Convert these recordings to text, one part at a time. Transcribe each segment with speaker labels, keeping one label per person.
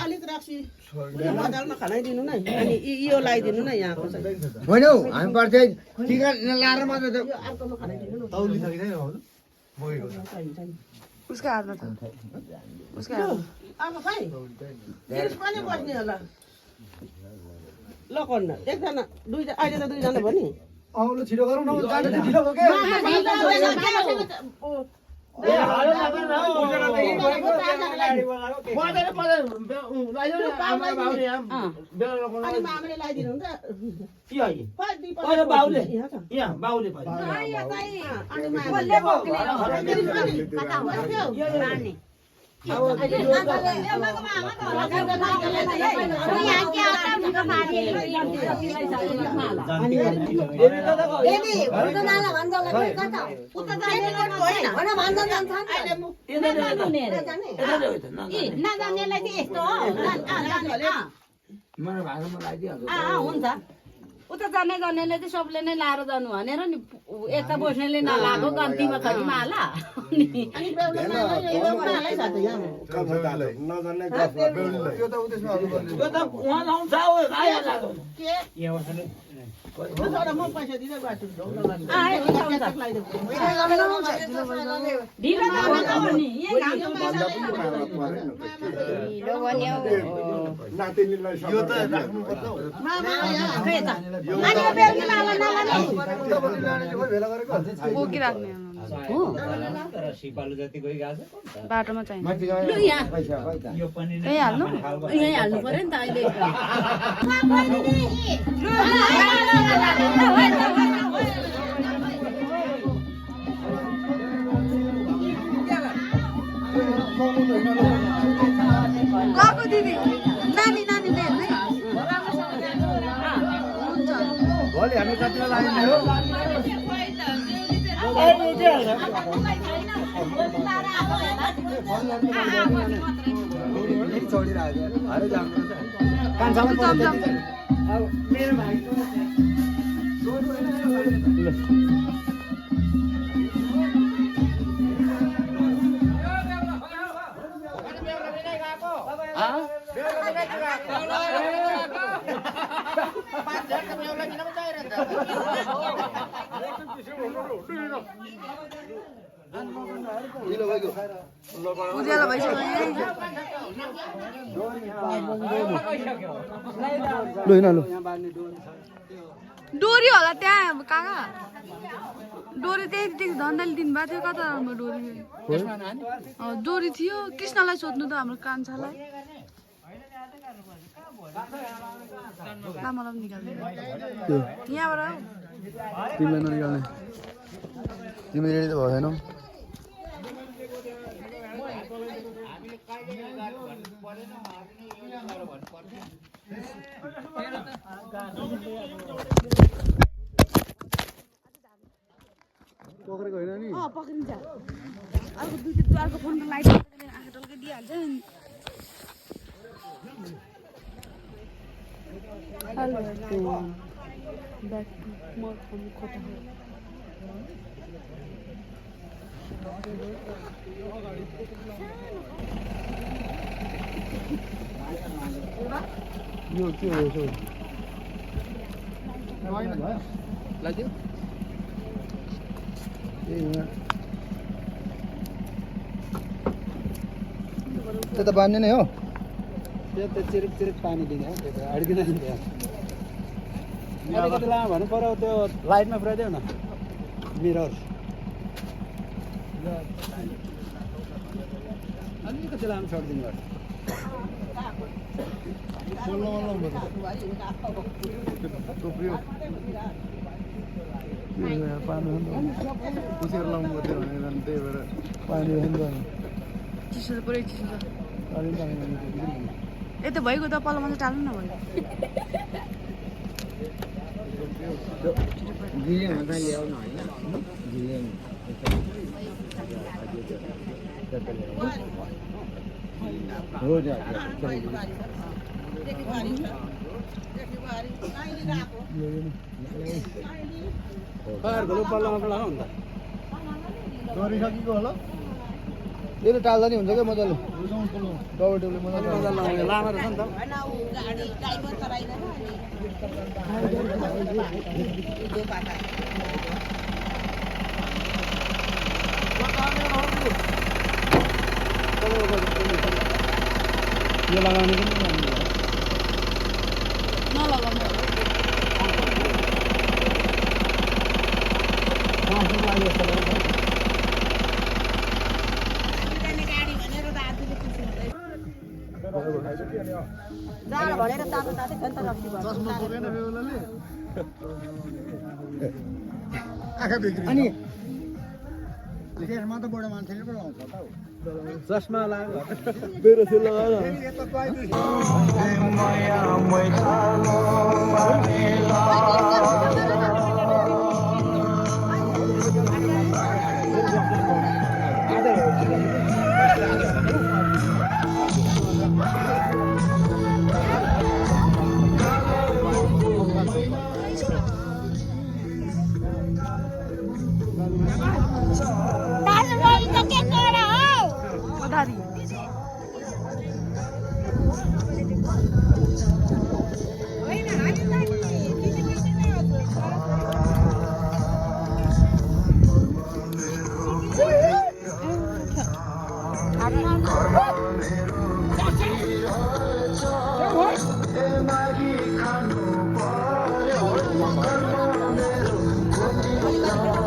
Speaker 1: अलिक राख्सी बजारमा खानाइदिनु न अनि यो लगाइदिनु न यहाँको चाहिँ
Speaker 2: होइन हौ हामी पर्छ टिका लाएर मात्र त
Speaker 1: अर्कोमा खानाइदिनु न
Speaker 3: तौली छ कि छैन बोकेको
Speaker 4: उसको हातमा छ उसको हातमा
Speaker 1: अब खै तिरिस पनि बस्ने होला ल कन्न एकजना दुईजना अहिले त दुईजना भयो नि
Speaker 3: आउनु छिटो गरौँ न जाने त ढिलो भयो के ए हालो लाग्दैन न
Speaker 1: अनि मामाले लगाइदिनु नि
Speaker 5: हुन्छ उता जाने गर्नेले चाहिँ सबले नै लाएर जानु भनेर नि यता बस्नेले नलाएको गन्तीमा खरीमा हाला
Speaker 1: म पैसा दिँदै बाटो
Speaker 4: बाटोमा चाहिन्छ यही हाल्नु
Speaker 5: यहीँ हाल्नु पर्यो नि त अहिले
Speaker 4: गएको दिदी नानी नानी
Speaker 3: भोलि हामी कतिमा लाग्ने हो
Speaker 4: उज्यालो भइसक्यो डोरी होला त्यहाँ काका डोरी त्यही धन्दाले दिनुभएको थियो कता राम्रो डोरी डोरी थियो कृष्णलाई सोध्नु त हाम्रो कान्छालाई लामो निकाल्नु यहाँबाट
Speaker 2: तिमीलाई ननिकाल्ने तिमी रेडी त भएन पक्रेको होइन नि
Speaker 4: पक्रिन्छ अर्को दुईटा अर्को फोन लाइट आँखा टल्कै दिइहाल्छ
Speaker 2: यो के हो यसो लाग्यो त्यो त बान्ने नै हो
Speaker 3: त्यो त चिरिक चिरिक पानी दिने हो त्यो त अड्किन दिने अलिकति लामो भन्नु पर्यो त्यो लाइटमा पुऱ्याइदेऊ न मिरर अलिकति लामो छोडिदिनु पर्छ
Speaker 2: पानी पुसेर लाउनु पर्थ्यो भनेर त्यही भएर पानी
Speaker 4: चिसो त पुरै चिसो छ यता भइगयो त पल्लोमा चाहिँ टाल्नु न भयो
Speaker 2: हो जा
Speaker 3: पल्लोमा पल्ला हो नि त
Speaker 2: गरिसकेको होला यसले टाल्दा नि हुन्छ क्या मजाले डबल टेबलले मजाले
Speaker 3: लामा रहेछ नि त
Speaker 1: होइन ऊ गाडी ड्राइभर चलाइरहेको दो पाटा
Speaker 3: यो लगाउने पनि
Speaker 4: नलगाउनु
Speaker 1: गाडी भनेर त आजले जाँड भनेर तातो तातै खन्त रक्सी भयो
Speaker 2: आँखा बिग्री
Speaker 3: अनि
Speaker 2: विशेषमा त बडो मान्छेले पो लाउँछ त
Speaker 3: चस्मा लाग्यो
Speaker 2: मेरो सेल लगाएर
Speaker 4: पधारी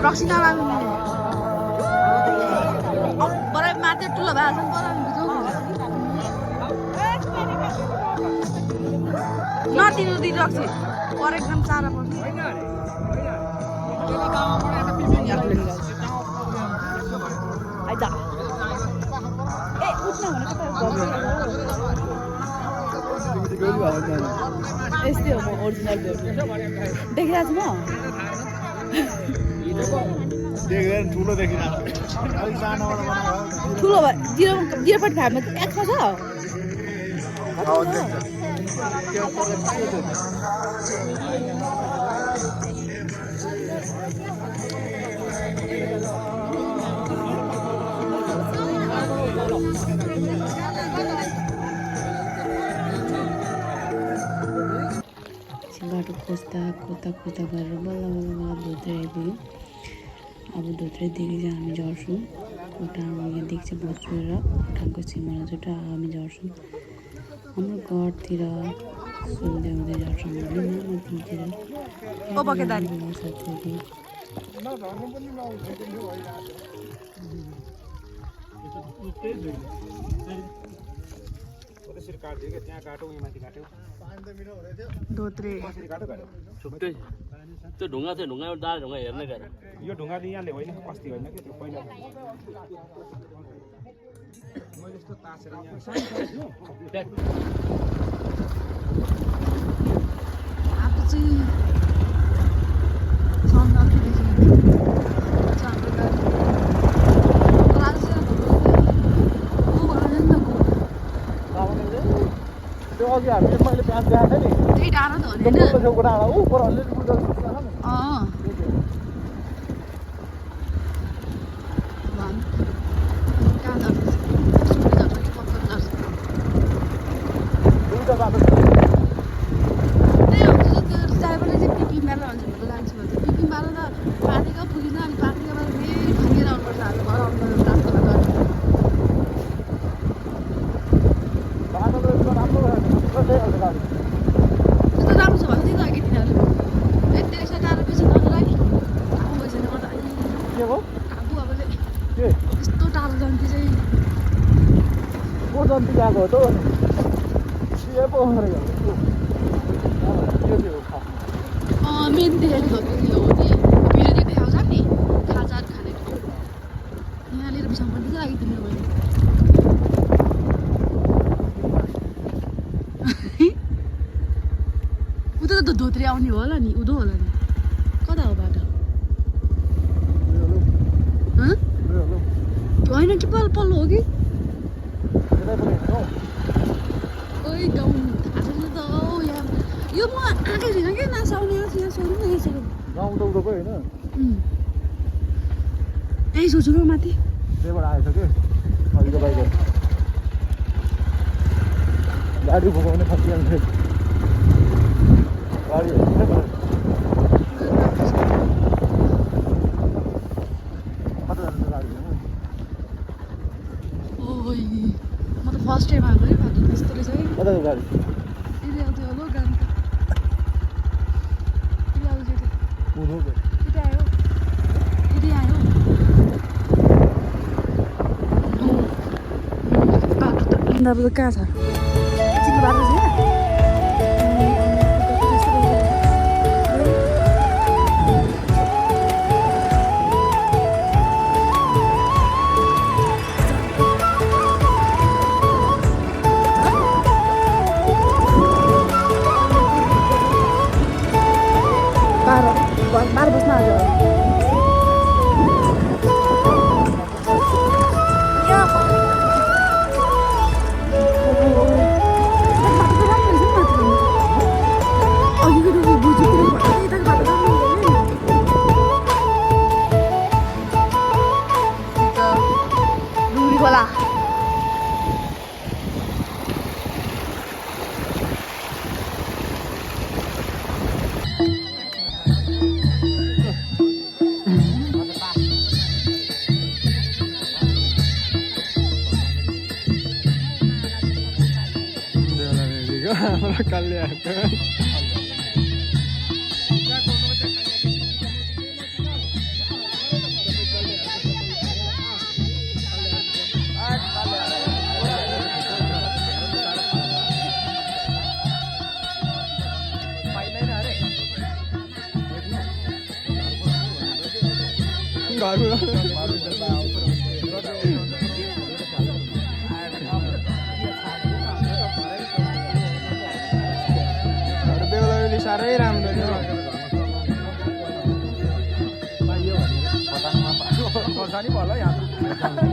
Speaker 4: रक्सी नलाग्नु बराबर माथि ठुलो भएको छ नदिनु दिनु रक्सी पर एकदम चारा पर्छ आइदा ए उठ्न भनेको यस्तै हो म ओरिजिनल देखिरहेको छु म
Speaker 2: देखेर ठुलो देखिरहेको अलिक सानोबाट बनाएको
Speaker 4: ठुलो भयो 0.5 मा एक्स्ट्रा छ बाटो खोज्दा गरेर बल्ल धोत्रे आइपुग्यो अब धोत्रेदेखि चाहिँ हामी झर्छौँ भुटानमा यहाँदेखि चाहिँ भोजपुर र भुटानको सिमाना जुट हामी झर्छौँ हाम्रो घरतिर सुन्दै हुँदै झर्छौँ साथीहरू धोत्रे
Speaker 6: छुट्टै त्यो ढुङ्गा थियो ढुङ्गा दाल ढुङ्गा हेर्ने गएर
Speaker 3: यो ढुङ्गा त यहाँले होइन अस्ति होइन कि त्यो पहिला मैले यस्तो तासेर
Speaker 4: अब चाहिँ सन्दर्भदेखि
Speaker 2: त्यो अघि हामीले मैले प्याज देखाएको थिएँ नि
Speaker 4: त्यही डाँडा त हो नि
Speaker 2: त्यो छेउको डाँडा ऊ पर अलिअलि बुझ्दा दुईवटा बाटो छ
Speaker 4: ड्राइभरले चाहिँ पिपी मारेर भन्छ लान्छु भन्छ पिपी मारेर पाटेको पुगिन अनि पाटेको मारेर फेरि फर्केर आउनुपर्छ हाम्रो घर आउनुपर्छ रास्तामा
Speaker 2: बाटो त यस्तो राम्रो भएन गाडी
Speaker 4: त्यस्तो राम्रो छ भने चाहिँ अघि तिनीहरूले यति रहेछ टाढो पछि नलागि आफू भइसक्यो गर्दा
Speaker 2: के हो
Speaker 4: आफू अबले
Speaker 2: के
Speaker 4: यस्तो टाढो जान्थ्यो चाहिँ
Speaker 2: को जन्ती गएको हो त के पो गरेको
Speaker 4: मेन देखेको हो नि भिडियो देखाउँछ नि खाजा खाने ठाउँ यहाँ लिएर बिसाउनु पर्ने चाहिँ लागि तिम्रो मैले उता त धोत्रे आउने हो होला नि उधो होला नि कता हो बाटो होइन कि पल्लो हो कि ओइ गाउँ थाहा छैन त यहाँ यो म आएकै छैन क्या नसाउने यहाँ सोध्नु न यसो
Speaker 2: गाउँ त उदोको होइन
Speaker 4: यही सोच्नु माथि
Speaker 2: त्यहीबाट आएछ कि दिदीको बाइकहरू गाडी भगाउने खसिहाल्छ गाडी
Speaker 7: म त फर्स्ट टाइम आएको है भातु त्यस्तो रहेछ है
Speaker 2: कताको गाडी
Speaker 7: यदि आउँथ्यो होला गाडी त यदि आउँछ
Speaker 2: हुनु
Speaker 7: यदि आयो यदि आयो बाटो त अब कहाँ छ चिन्नु बाटो छैन बाह्र बज्न आयो खोला
Speaker 2: कल्याण साह्रै राम्रो खोर्सानी भयो यहाँ